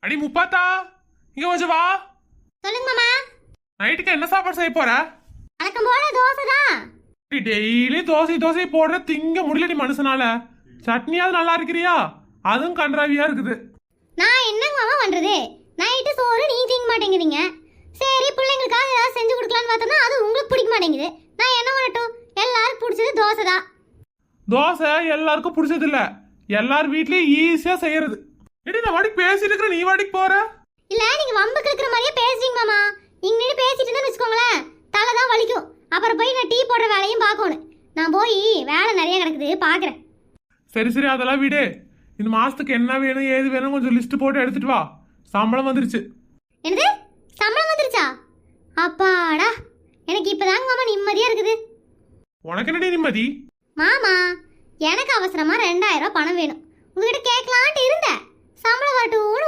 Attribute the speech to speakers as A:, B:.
A: அடி முப்பாத்தா, இங்க கொஞ்சம் வா.
B: சொல்லுங்க மாமா.
A: நைட்டுக்கு என்ன சாப்பாடு செய்ய போற?
B: வழக்கம் போல தோசை தான்.
A: டெய்லி தோசை போடுற திங்க முடியலடி மனுஷனால. சட்னியாவது நல்லா இருக்கிறியா? அதுவும் கன்றாவியா இருக்குது.
B: நான் என்னங்க மாமா பண்றது? நைட்டு சோறு நீ திங்க மாட்டேங்கிறீங்க. சரி பிள்ளைங்களுக்காக ஏதாவது செஞ்சு கொடுக்கலான்னு பார்த்தோம்னா அது உங்களுக்கு பிடிக்க மாட்டேங்குது. நான் என்ன பண்ணட்டும்? எல்லாரும் பிடிச்சது தோசை தான்.
A: தோசை எல்லாருக்கும் பிடிச்சது இல்ல. எல்லார் வீட்லயும் ஈஸியா செய்யறது. எடி நான் வாடிக்கு பேசிட்டு இருக்கிற, நீ வாடிக்கு போற?
B: இல்ல நீங்க வம்புக்கு இருக்கிற மாதிரியே பேசுறீங்க மாமா. இங்க நின்று பேசிட்டு இருந்தா வச்சுக்கோங்களேன், தலை தான் வலிக்கும். அப்புறம் போய் நான் டீ போடுற வேலையும் பார்க்கணும். நான் போய் வேலை நிறைய கிடக்குது பார்க்குறேன்.
A: சரி அதெல்லாம் விடு. இந்த மாசத்துக்கு என்ன வேணும் ஏது வேணும் கொஞ்சம் லிஸ்ட் போட்டு எடுத்துட்டு வா. சம்பளம் வந்துருச்சு.
B: என்னது? சம்பளம் வந்துருச்சா? அப்பாடா, எனக்கு இப்பதாங்க மாமா நிம்மதியா இருக்குது.
A: உனக்கு என்னடி நிம்மதி?
B: மாமா, எனக்கு அவசரமா 2000 ரூபாய் பணம் வேணும். உங்ககிட்ட கேட்கலான்ட்டு இருந்தேன். சம்பளம் வரட்டும்னு